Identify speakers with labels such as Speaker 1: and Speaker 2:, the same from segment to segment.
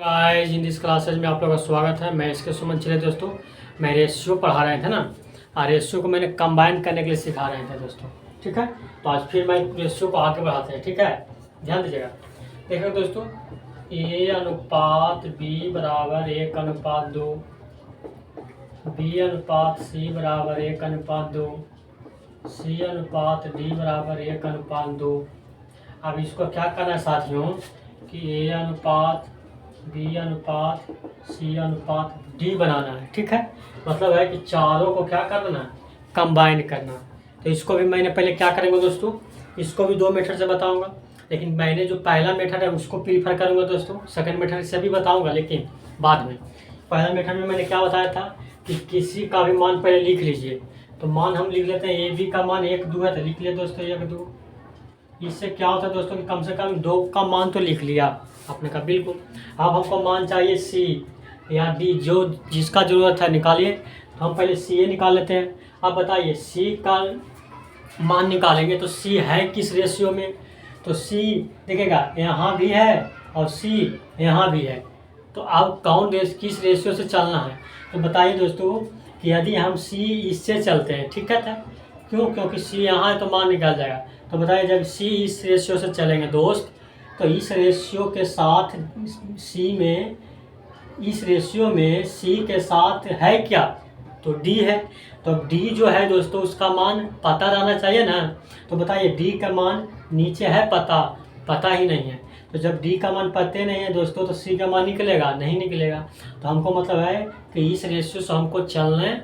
Speaker 1: Guys in this classes में आप लोगों का स्वागत है। मैं इसके सुमन चले दोस्तों। मैं रेशियो पढ़ा रहे थे ना, रेशियो को मैंने कंबाइन करने के लिए सिखा रहे थे दोस्तों। ठीक है, तो आज फिर मैं रेशियो को आगे बढ़ाते हैं। ठीक है, ध्यान दीजिएगा। देखो दोस्तों, ए अनुपात बी बराबर 1:2, बी अनुपात सी बराबर 1:2, सी अनुपात डी बराबर 1:2। अब इसको क्या करना है साथियों कि ए अनुपात बी अनुपात सी अनुपात डी बनाना है। ठीक है, मतलब है कि चारों को क्या करना है, कंबाइन करना। तो इसको भी मैंने पहले क्या करेंगे दोस्तों, इसको भी दो मेथड से बताऊंगा, लेकिन मैंने जो पहला मेथड है उसको प्रीफर करूंगा दोस्तों। सेकंड मेथड से भी बताऊंगा लेकिन बाद में। पहला मेथड में मैंने क्या बताया था कि किसी का भी मान पहले लिख लीजिए। तो मान हम लिख लेते हैं ए बी का मान 1 2 है, तो लिख लिया दोस्तों 1 2। इससे क्या होता है दोस्तों कि कम से कम 2 का मान तो लिख लिया आपने कहा, बिल्कुल। अब हमको मान चाहिए सी या डी, जो जिसका जरूरत है निकालिए। तो हम पहले सी ए निकाल लेते हैं। अब बताइए सी का मान निकालेंगे तो सी है किस रेशियो में, तो सी देखिएगा यहाँ भी है और सी यहाँ भी है। तो अब किस रेशियो से चलना है, तो बताइए दोस्तों कि यदि हम सी इससे चलते हैं, ठीक है, क्यों, क्योंकि सी यहाँ है तो मान निकल जाएगा। तो बताइए जब सी इस रेशियो से चलेंगे दोस्त, तो इस रेशियो के साथ सी में, इस रेशियो में सी के साथ है क्या, तो डी है। तो अब डी जो है दोस्तों उसका मान पता रहना चाहिए ना। तो बताइए डी का मान नीचे है, पता ही नहीं है। तो जब डी का मान पते नहीं है दोस्तों तो सी का मान निकलेगा नहीं निकलेगा। तो हमको मतलब है कि इस रेशियो से हमको चलने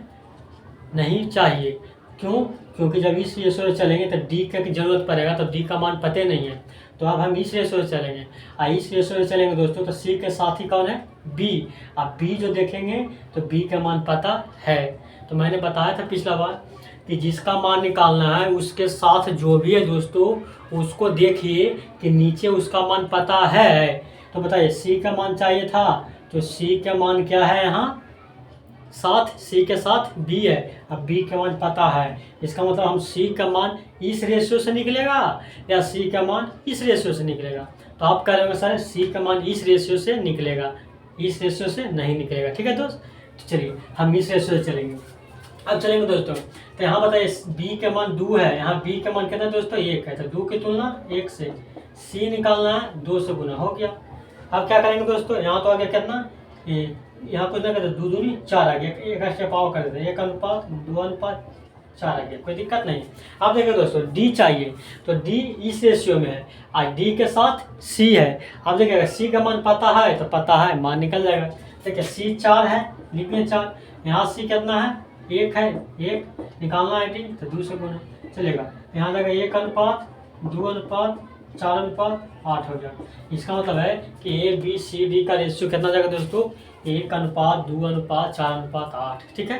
Speaker 1: नहीं चाहिए। क्यों, क्योंकि जब इस रेशियो से चलेंगे तो डी का जरूरत पड़ेगा, तो डी का मान पते नहीं है। तो अब हम इस रेशियो से चलेंगे, इस रेशियो से चलेंगे दोस्तों, तो सी के साथ ही कौन है, बी। अब बी जो देखेंगे तो बी का मान पता है। तो मैंने बताया था पिछला बार कि जिसका मान निकालना है उसके साथ जो भी है दोस्तों उसको देखिए कि नीचे उसका मान पता है। तो बताइए सी का मान चाहिए था, तो सी का मान क्या है यहाँ, साथ सी के साथ बी है। अब बी का मान पता है, इसका मतलब हम सी का मान इस रेशियो से निकलेगा या सी का मान इस रेशियो से निकलेगा। तो आप कह रहे हो सर सी का मान इस रेशियो से निकलेगा, इस रेशियो से नहीं निकलेगा। ठीक है दोस्त, तो चलिए हम इस रेशियो से चलेंगे। अब चलेंगे दोस्तों, तो यहाँ बताइए बी का मान 2 है, यहाँ बी का मान कितना दोस्तों 1 है। तो 2 की तुलना 1 से, सी निकालना है 2 से गुना, हो गया। अब क्या करेंगे दोस्तों, यहाँ तो आ गया कितना, यहाँ कुछ ना करते 2 दूनी 4 आ गया, एक एक्स्ट्रा पाव कर देते हैं, 1:2:4 आ गया, कोई दिक्कत नहीं। अब देखिए दोस्तों डी चाहिए, तो डी इस रेशियो में है और डी के साथ सी है। अब देखिएगा सी का मान पता है तो पता है, मान निकल जाएगा। देखिए सी 4 है, लिखिए 4, यहाँ सी कितना है 1 है, 1 निकालना है डी, तो 2 से गुना चलेगा। यहाँ जाएगा 1:2:4:8 हो गया। इसका मतलब है कि ए बी सी डी का रेशियो कितना जाएगा दोस्तों, 1:2:4:8। ठीक है,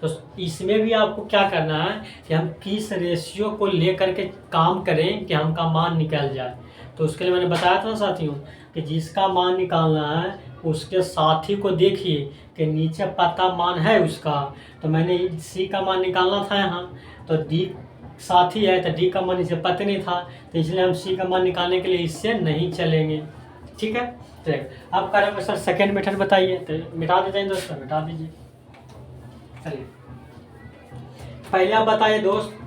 Speaker 1: तो इसमें भी आपको क्या करना है कि हम किस रेशियो को लेकर के काम करें कि हमका मान निकल जाए। तो उसके लिए मैंने बताया था साथियों कि जिसका मान निकालना है उसके साथी को देखिए कि नीचे पता मान है उसका। तो मैंने सी का मान निकालना था यहाँ, तो डी साथी है तो डी का मान इसे पता नहीं था, तो इसलिए हम सी का मान निकालने के लिए इससे नहीं चलेंगे। ठीक है, चलिए अब करेंगे सर सेकेंड मेथड बताइए। तो मिटा देते हैं दोस्तों, मिटा दीजिए। चलिए पहले आप बताइए दोस्त,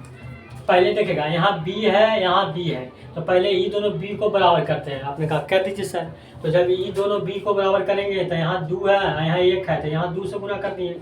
Speaker 1: पहले देखेगा यहाँ बी है यहाँ बी है, तो पहले ये दोनों बी को बराबर करते हैं। आपने कहा कर दीजिए सर। तो जब ये दोनों बी को बराबर करेंगे तो यहाँ 2 है यहाँ 1 है, तो यहाँ 2 से गुना कर दिए,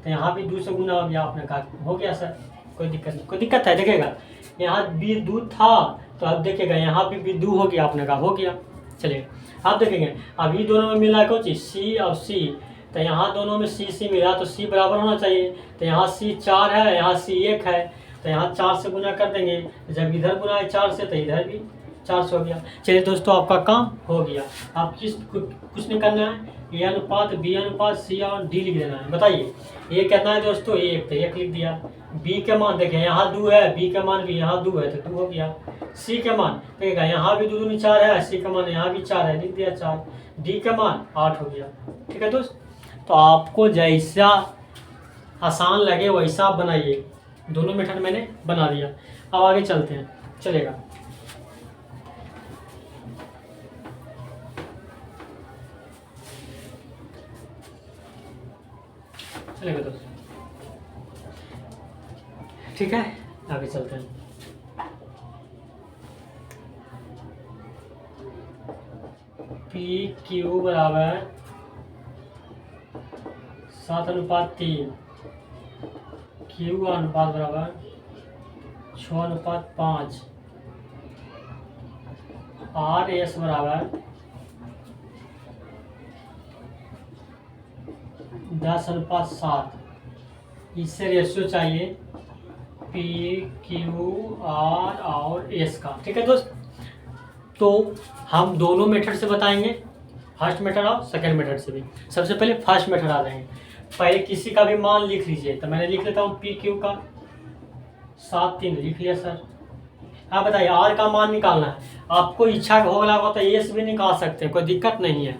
Speaker 1: तो यहाँ भी 2 से गुना हो गया। आपने कहा हो गया सर, कोई दिक्कत नहीं, कोई दिक्कत है। देखिएगा यहाँ बी 2 था, तो अब देखिएगा यहाँ भी 2 हो गया। आपने कहा हो गया। चलिए अब देखेंगे, अब ये दोनों में मिला है कौन सी और सी, तो यहाँ दोनों में सी मिला तो सी बराबर होना चाहिए। तो यहाँ सी 4 है यहाँ सी 1 है, तो यहाँ 4 से गुना कर देंगे। जब इधर गुना है 4 से तो इधर भी 4 से हो गया। चलिए दोस्तों आपका काम हो गया। आप कुछ नहीं करना है, ए अनुपात बी अनुपात सी और डी लिख देना है। बताइए ए कितना है दोस्तों 1, तो 1 लिख दिया। बी के मान देखिए यहाँ 2 है, बी का मान भी यहाँ 2 है तो 2 हो गया। सी के मान देखिएगा यहाँ भी 2 दूनी 4 है, सी का मान यहाँ भी 4 है, लिख दिया 4। डी का मान 8 हो गया। ठीक है दोस्त, तो आपको जैसा आसान लगे वैसा आप बनाइए। दोनों मेथड मैंने बना दिया। अब आगे चलते हैं, चलेगा। चलेगा दोस्तों, ठीक है। आगे चलते हैं। पी क्यू बराबर 7:3, क्यू अनुपात बराबर 6:5, आर एस बराबर 10:7। इससे रेशियो चाहिए पी क्यू आर और एस का, ठीक है दोस्त। तो हम दोनों मेथड से बताएंगे, फर्स्ट मेथड और सेकेंड मेथड से भी। सबसे पहले फर्स्ट मेथड आ जाएंगे। पहले किसी का भी मान लिख लीजिए, तो मैंने लिख लेता हूँ पी क्यू का 7/3 लिख लिया सर। आप बताइए आर का मान निकालना है, आपको इच्छा हो लगा तो एस भी निकाल सकते हैं, कोई दिक्कत नहीं है,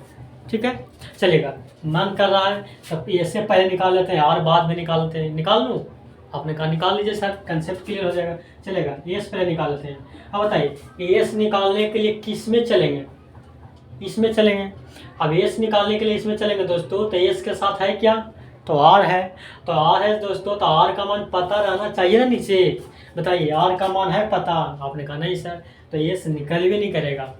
Speaker 1: ठीक है, चलेगा। मन कर रहा है तो एस से पहले निकाल लेते हैं, आर बाद में निकालते हैं। निकाल लूँ? आपने कहा निकाल लीजिए सर, कंसेप्ट क्लियर हो जाएगा। चलेगा, एस पहले निकाल लेते हैं। अब बताइए एस निकालने के लिए किस में चलेंगे? इसमें चलेंगे। अब एस निकालने के लिए इसमें चलेंगे दोस्तों, तो एस के साथ है क्या? तो आर है। तो आर है दोस्तों, तो आर का मान पता रहना चाहिए ना नीचे। बताइए आर का मान है पता? आपने कहा नहीं सर, तो एस निकल भी नहीं करेगा।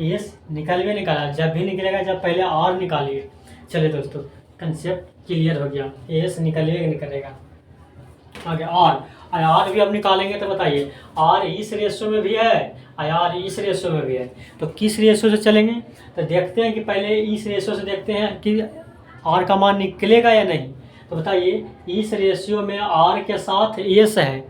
Speaker 1: एस निकल भी निकाला, जब भी निकलेगा जब पहले आर निकालिए। चलिए दोस्तों, कंसेप्ट क्लियर हो गया, एस निकलेगा नहीं करेगा। आगे आर भी अब निकालेंगे, तो बताइए आर इस रेशियो में भी है, आर इस रेशियो में भी है, तो किस रेशियो से चलेंगे? तो देखते हैं कि पहले इस रेशियो से देखते हैं कि आर का मान निकलेगा या नहीं। तो बताइए इस रेशियो में आर के साथ एस है,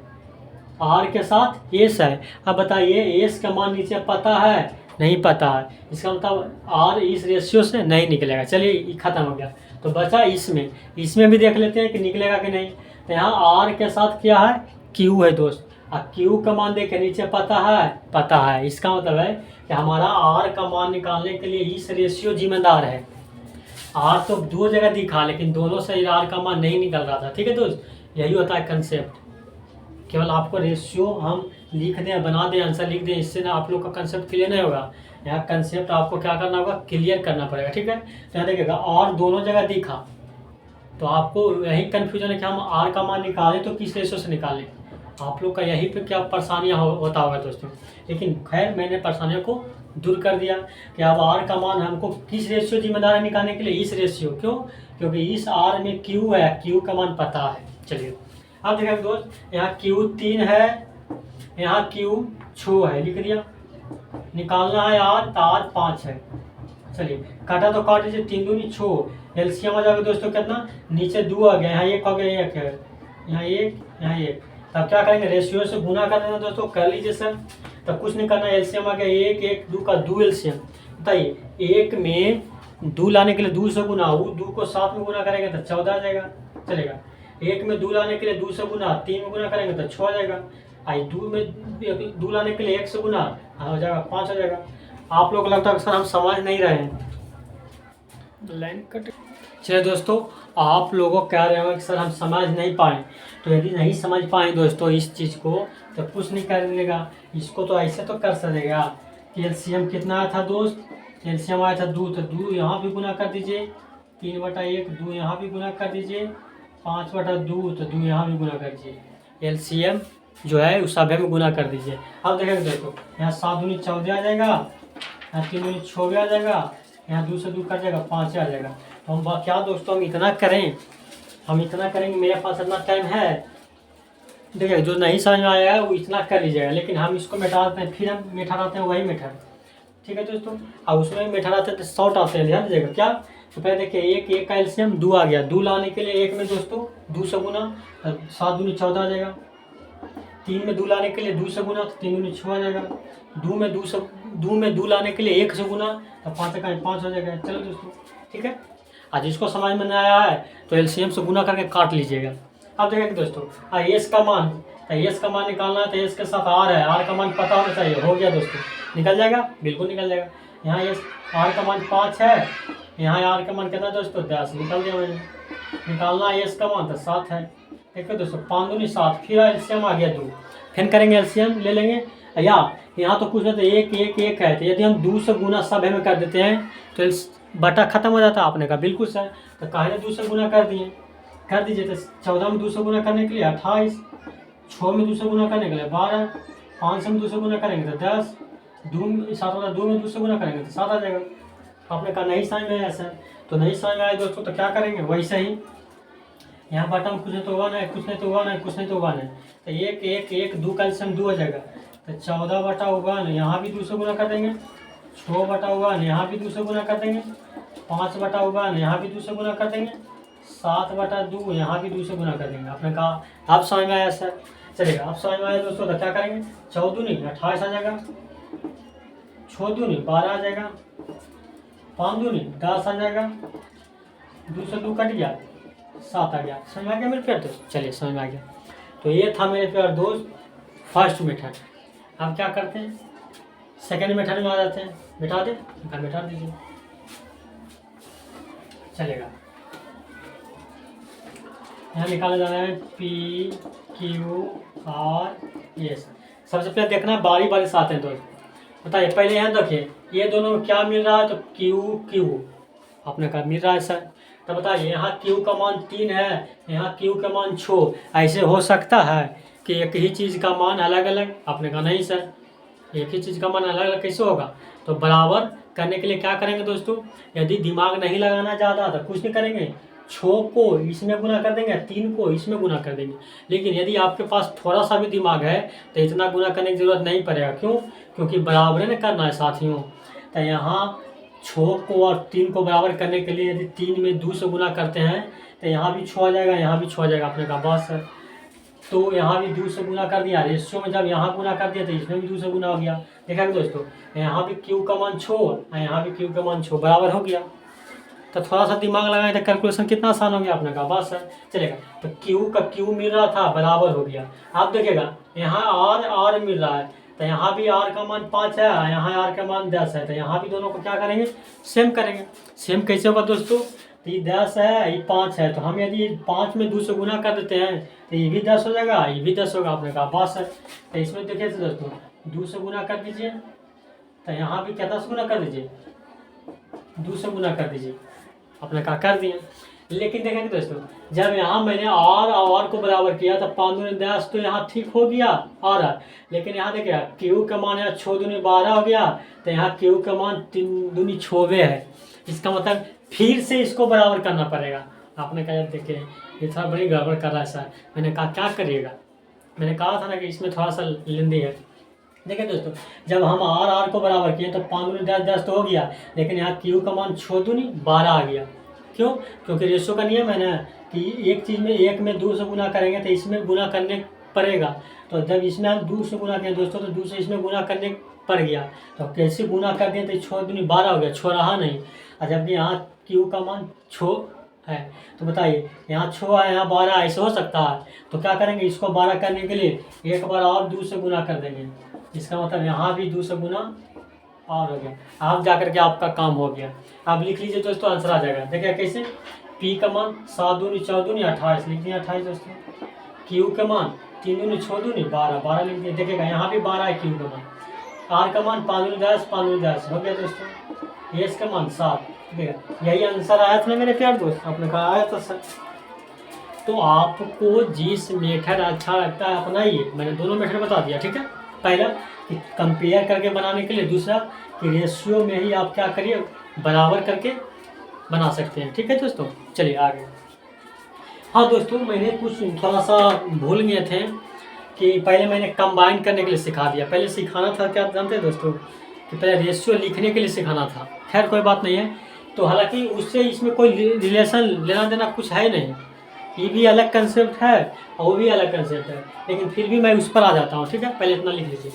Speaker 1: आर के साथ एस है। अब बताइए एस का मान नीचे पता है? नहीं पता है, इसका मतलब आर इस रेशियो से नहीं निकलेगा। चलिए खत्म हो गया। तो बचा इसमें भी देख लेते हैं कि निकलेगा कि नहीं। तो यहाँ आर के साथ क्या है? क्यू है दोस्त। अब क्यू का मान देखे नीचे पता है? पता है। इसका मतलब है कि हमारा आर का मान निकालने के लिए इस रेशियो जिम्मेदार है। आर तो दो जगह दिखा, लेकिन दोनों से आर का मान नहीं निकल रहा था, ठीक है दोस्त। यही होता है कंसेप्ट। केवल आपको रेशियो हम लिख दें, बना दें, आंसर लिख दें, इससे ना आप लोग का कंसेप्ट क्लियर नहीं होगा। यहाँ कंसेप्ट आपको क्या करना होगा? क्लियर करना पड़ेगा, ठीक है। तो यहाँ देखिएगा और दोनों जगह दिखा, तो आपको यही कन्फ्यूजन है कि हम आर का मान निकालें तो किस रेशियो से निकालें। आप लोग का यही पे क्या परेशानियाँ होता होगा दोस्तों। लेकिन खैर मैंने परेशानियों को दूर कर दिया कि अब आर का मान हमको किस रेशियो जिम्मेदार है निकालने के लिए? इस रेशियो। क्यों? क्योंकि इस आर में क्यू है, क्यू का मान पता है। चलिए अब देखिए दोस्त, यहाँ क्यू 3 है, यहाँ क्यू 6 है, लिख दिया। निकालना है आर, तो आर 5 है। चलिए काटा तो काट दीजिए, 3 दूनी 6, एलसीएम आ जाएगा दोस्तों कितना? नीचे 2 आ गया, यहाँ 1 हो गया, 1 है, यहाँ 1, यहाँ 1। तब क्या करेंगे? रेशियो से गुना कर देना दोस्तों, कर लीजिए सर। तब कुछ नहीं करना, एलसीएम आ गया 1, 1, 2 का 2 एलसीएम। बताइए 1 में 2 लाने के लिए 2 से गुना, वो 2 को 7 में गुना करेंगे तो 14 आ जाएगा। चलेगा। 1 में 2 लाने के लिए 2 से गुना, 3 में गुना करेंगे तो 6 आ जाएगा। आई 2 लाने के लिए 1 से गुना हो जाएगा, 5 हो जाएगा। आप लोग को लगता है सर हम समझ नहीं रहे हैं, लाइन कट। चलिए दोस्तों, आप लोगों कह रहे हो कि सर हम समझ नहीं पाए, तो यदि नहीं समझ पाए दोस्तों इस चीज़ को, तो कुछ नहीं करेगा। इसको तो ऐसे तो कर सकेगा कि एलसीएम कितना आया था दोस्त? एलसीएम आया था 2, तो 2 यहाँ भी गुना कर दीजिए, 3/1, 2 यहाँ भी गुना कर दीजिए, 5/2, तो 2 यहाँ भी गुना कर दीजिए। एलसीएम जो है उस सभी में गुना कर दीजिए। अब देखेंगे दोस्तों, यहाँ 7 दूनी 14 आ जाएगा, यहाँ 3 दूनी 6 आ जाएगा, यहाँ 2 से 2 कट जाएगा, 5 आ जाएगा। तो हम क्या दोस्तों हम इतना करें, हम इतना करेंगे, मेरे पास इतना टाइम है। देखिए जो नहीं समझ में आया है वो इतना कर लीजिएगा, लेकिन हम इसको मिटा देते हैं, फिर हम मिठा लाते हैं वही मेथड, ठीक है दोस्तों। और उसमें मिठा लाते हैं तो शॉर्ट आते हैं, ध्यान दीजिएगा। क्या? तो पहले देखिए 1 का एलसीएम 2 आ गया, 2 लाने के लिए 1 में दोस्तों 2 से गुना, 7 दूनी 14 आ जाएगा। 3 में 2 लाने के लिए 2 से गुना, तो 3 दूनी 6 आ जाएगा। 2 में 2 लाने के लिए 1 से गुना, तो 5 का 5 हो जाएगा। चलो दोस्तों, ठीक है। आज इसको समझ में नहीं आया है तो एलसीएम से गुना करके काट लीजिएगा। अब देखेंगे दोस्तों एस का मान, तो एस का मान निकालना है, तो एस के साथ आर है, आर का मान पता होना चाहिए। हो गया दोस्तों, निकल जाएगा, बिल्कुल निकल जाएगा। यहाँ एस आर का मान 5 है, यहाँ आर का मान कितना दोस्तों? 10, निकल गया मैंने। निकालना एस का मान तो 7 है। देखिए दोस्तों 5 दूनी 7, फिर एलसीएम आ गया 2, फिर करेंगे एलसीएम ले लेंगे। या यहाँ तो कुछ नहीं, तो 1, 1, 1 है, तो यदि हम 2 से गुना सब में कर देते हैं तो बटा खत्म हो जाता। आपने कहा बिल्कुल सर, तो काहे 2 से गुना कर दिए, कर दीजिए। तो 14 में 2 से गुना करने के लिए 28, 6 में 2 से गुना करने के लिए 12, 5 में 2 से गुना करेंगे तो 10, 2 7 वाला 2 में 2 से गुना करेंगे तो 7 आ जाएगा। आपने कहा नहीं समझ में आया सर, तो नहीं समझ में आया दोस्तों, तो क्या करेंगे वैसे ही यहाँ बटन कुछ नहीं तो 1 है, कुछ नहीं तो 1 है, कुछ नहीं तो 1 है, तो 1 1 1 2 कैल्शियम 2 हो जाएगा। तो 14/1 यहाँ भी 2 से गुना कर देंगे, 6/1 यहाँ भी 2 से गुना कर देंगे, 5/1 यहाँ भी 2 से गुना कर देंगे, 7/2 यहाँ भी 2 से गुना कर देंगे। आपने कहा आप समझ में आया सर, चलेगा। आप समझ में आया दोस्तों, तो क्या करेंगे, 14 28 आ जाएगा, 6 दूनी 12 आ जाएगा, 5 दूनी 10 आ जाएगा, 2 से 2 कट गया, 7 आ गया। समझ में आ गया मेरे प्यार दोस्त, चलिए समझ में आ गया। तो ये था मेरे प्यार दोस्त फर्स्ट मेथड। हम क्या करते हैं, सेकेंड मेथड में आ जाते हैं। बिठा दे, बिठा दीजिए, चलेगा। यहाँ निकाला जाना है PQR S। सबसे पहले देखना है बारी बारी से आते हैं दोस्त। बताइए पहले यहाँ देखिए, ये दोनों में क्या मिल रहा है, तो Q आपने कहा मिल रहा है सर। तो बताइए यहाँ Q का मान 3 है, यहाँ Q का मान 6। ऐसे हो सकता है कि एक ही चीज़ का मान अलग अलग? आपने कहा नहीं सर, एक ही चीज़ का मान अलग अलग कैसे होगा। तो बराबर करने के लिए क्या करेंगे दोस्तों, यदि दिमाग नहीं लगाना ज़्यादा तो कुछ नहीं करेंगे, 6 को इसमें गुना कर देंगे, 3 को इसमें गुना कर देंगे। लेकिन यदि आपके पास थोड़ा सा भी दिमाग है तो इतना गुना करने की ज़रूरत नहीं पड़ेगा। क्यों? क्योंकि बराबर ने करना है साथियों। तो यहाँ 6 को और 3 को बराबर करने के लिए यदि 3 में 2 से गुना करते हैं तो यहाँ भी 6 आ जाएगा, यहाँ भी 6 आ जाएगा। आपने कहा बस सर, तो यहाँ भी 2 से गुना कर दिया। रेशियो में जब यहाँ गुना कर दिया तो इसमें भी 2 से गुना हो गया। देखा कि दोस्तों, यहाँ भी Q का मान 6 और यहाँ भी Q का मान 6 बराबर हो गया। तो थोड़ा सा दिमाग लगाए तो कैलकुलेशन कितना आसान हो गया। आपने कहा बस सर, चलेगा। तो Q का Q मिल रहा था, बराबर हो गया। आप देखिएगा यहाँ R मिल रहा है, तो यहाँ भी R का मान 5 है, यहाँ R का मान 10 है, तो यहाँ भी दोनों को क्या करेंगे, सेम करेंगे। सेम कैसे होगा दोस्तों, तो ये 10 है, ये 5 है, तो हम यदि 5 में 2 से गुना कर देते हैं तो ये भी 10 हो जाएगा, ये भी 10 होगा। आपने कहा बस सर। तो इसमें देखिए दोस्तों, 2 से गुना कर दीजिए, तो यहाँ भी क्या 10 गुना कर दीजिए, 2 से गुना कर दीजिए। आपने कहा कर दिया। लेकिन देखेंगे दोस्तों, जब यहाँ मैंने R को बराबर किया तो 5 दूनी 10, तो यहाँ ठीक हो गया R। लेकिन यहाँ देखिए Q का मान यहाँ 6 दूनी 12 हो गया, तो यहाँ Q का मान 3 दूनी 6 है। इसका मतलब फिर से इसको बराबर करना पड़ेगा। आपने कहा देखिए ये थोड़ा बड़ी गड़बड़ कर रहा है सर। मैंने कहा क्या करिएगा, मैंने कहा था ना कि इसमें थोड़ा सा लेंदी है। देखिए दोस्तों, जब हम R को बराबर किए तो 5 दूनी 10 10 तो हो गया, लेकिन यहाँ Q का मान 6 दूनी 12 आ गया। क्यों? क्योंकि रेशो का नियम है ना कि एक चीज़ में एक में 2 से गुना करेंगे तो इसमें गुना करने पड़ेगा। तो जब इसमें हम 2 से गुना किए दोस्तों, तो 2 से इसमें गुना करने पड़ गया। तो कैसे गुना कर दिए, तो 6 दूनी 12 हो गया, 6 रहा नहीं। और जबकि यहाँ Q का मान 6 है, तो बताइए यहाँ 6 है, यहाँ 12, ऐसे हो सकता है। तो क्या करेंगे, इसको 12 करने के लिए एक बार और 2 से गुना कर देंगे। इसका मतलब यहाँ भी 2 से गुना और हो गया। आप जाकर के आपका काम हो गया। आप लिख लीजिए दोस्तों, आंसर आ जाएगा। देखिए कैसे, P का मान 7 दूनी 14 दूनी 28 लिख दिया 28 दोस्तों। Q का मान 3 दूनी 6 दूनी 12 लिख दिया। देखिएगा यहाँ भी 12 है Q का मान। R का मान 5 दूनी 10 5 दूनी 10 हो गया दोस्तों। S का मान 7। देखिएगा यही आंसर आया था ना मेरे प्यार दोस्त, आपने कहा आया था सर। तो आपको जिस मेथड अच्छा लगता है अपनाइए। मैंने दोनों मेथड बता दिया, ठीक है। पहला कि कंपेयर करके बनाने के लिए, दूसरा कि रेशियो में ही आप क्या करिए, बराबर करके बना सकते हैं। ठीक है दोस्तों, चलिए आगे। हाँ दोस्तों, मैंने कुछ थोड़ा सा भूल गए थे कि पहले मैंने कंबाइन करने के लिए सिखा दिया। पहले सिखाना था क्या जानते हैं दोस्तों, कि पहले रेशियो लिखने के लिए सिखाना था। खैर कोई बात नहीं है। तो हालांकि उससे इसमें कोई रिलेशन लेना देना कुछ है नहीं, ये भी अलग कंसेप्ट है और वो भी अलग कंसेप्ट है, लेकिन फिर भी मैं उस पर आ जाता हूँ। ठीक है, पहले इतना लिख लीजिए।